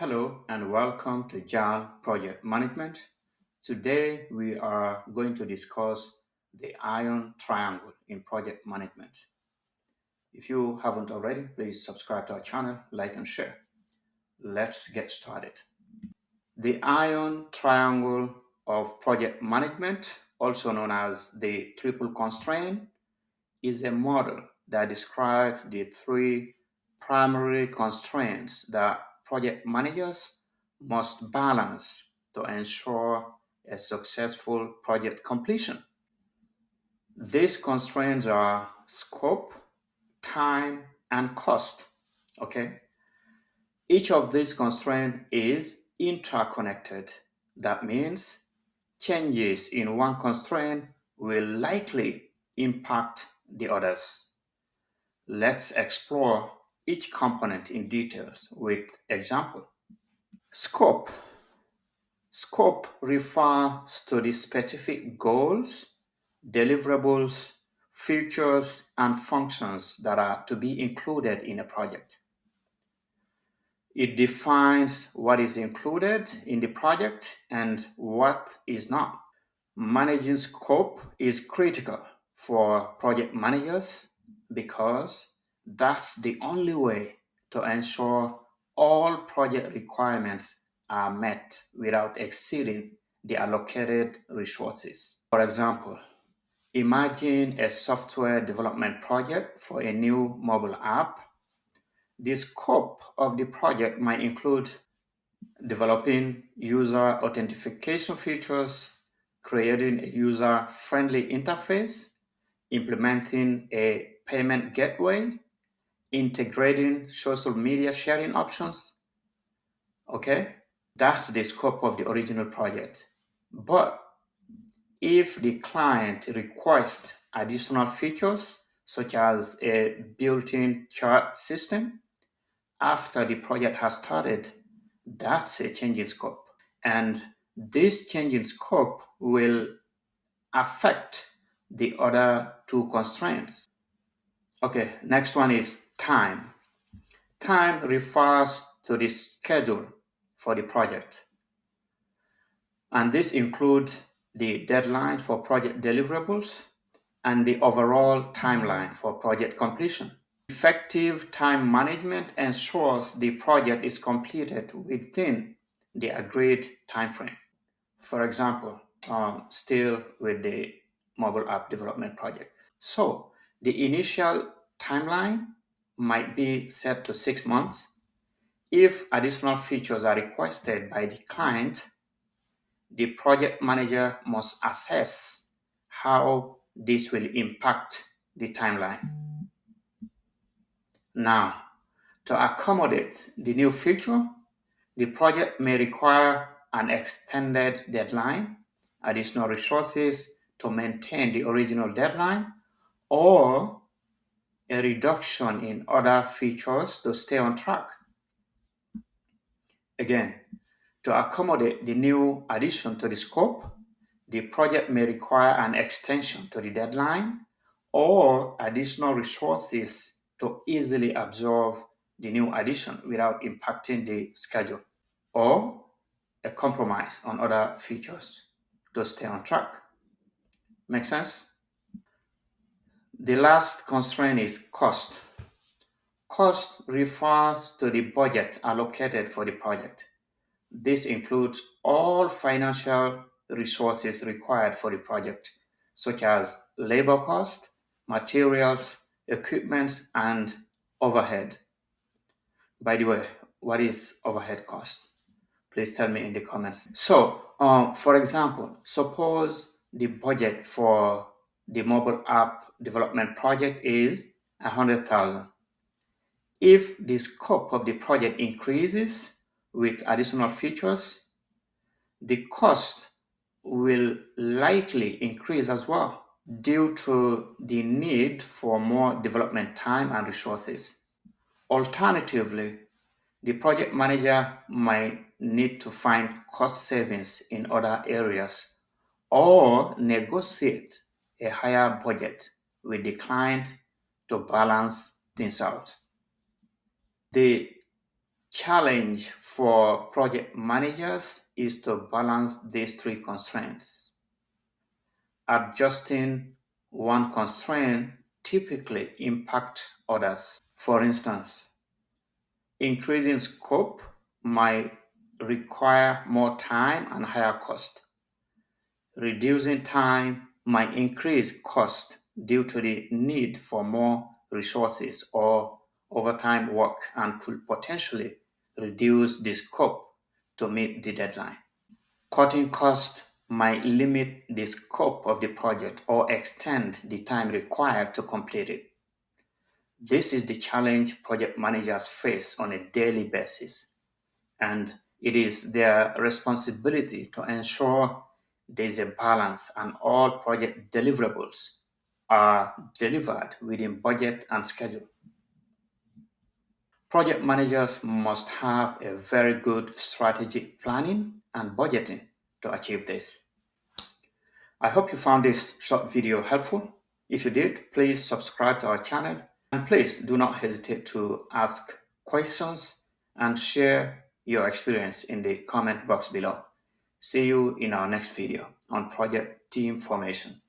Hello and welcome to JAL Project Management. Today we are going to discuss the iron triangle in project management. If you haven't already, please subscribe to our channel, like and share. Let's get started. The iron triangle of project management, also known as the triple constraint, is a model that describes the three primary constraints that project managers must balance to ensure a successful project completion. These constraints are scope, time, and cost. Okay. Each of these constraints is interconnected. That means changes in one constraint will likely impact the others. Let's explore each component in details with example. Scope. Scope refers to the specific goals, deliverables, features, and functions that are to be included in a project. It defines what is included in the project and what is not. Managing scope is critical for project managers because that's the only way to ensure all project requirements are met without exceeding the allocated resources. For example, imagine a software development project for a new mobile app. The scope of the project might include developing user authentication features, creating a user-friendly interface, implementing a payment gateway, integrating social media sharing options. Okay, that's the scope of the original project. But if the client requests additional features, such as a built-in chart system, after the project has started, that's a change in scope. And this change in scope will affect the other two constraints. Okay, next one is time. Time refers to the schedule for the project. And this includes the deadline for project deliverables and the overall timeline for project completion. Effective time management ensures the project is completed within the agreed time frame. For example, still with the mobile app development project. So the initial timeline might be set to 6 months. If additional features are requested by the client, the project manager must assess how this will impact the timeline. Now, to accommodate the new feature, the project may require an extended deadline, additional resources to maintain the original deadline, or a reduction in other features to stay on track. Again, to accommodate the new addition to the scope, the project may require an extension to the deadline or additional resources to easily absorb the new addition without impacting the schedule, or a compromise on other features to stay on track. Make sense? The last constraint is cost. Cost refers to the budget allocated for the project. This includes all financial resources required for the project, such as labor cost, materials, equipment, and overhead. By the way, what is overhead cost? Please tell me in the comments. So, for example, suppose the budget for the mobile app development project is 100,000. If the scope of the project increases with additional features, the cost will likely increase as well due to the need for more development time and resources. Alternatively, the project manager might need to find cost savings in other areas or negotiate a higher budget with the client to balance things out. The challenge for project managers is to balance these three constraints. Adjusting one constraint typically impacts others. For instance, increasing scope might require more time and higher cost. Reducing time might increase cost due to the need for more resources or overtime work and could potentially reduce the scope to meet the deadline. Cutting cost might limit the scope of the project or extend the time required to complete it. This is the challenge project managers face on a daily basis, and it is their responsibility to ensure there is a balance and all project deliverables are delivered within budget and schedule. Project managers must have a very good strategic planning and budgeting to achieve this. I hope you found this short video helpful. If you did, please subscribe to our channel and please do not hesitate to ask questions and share your experience in the comment box below. See you in our next video on project team formation.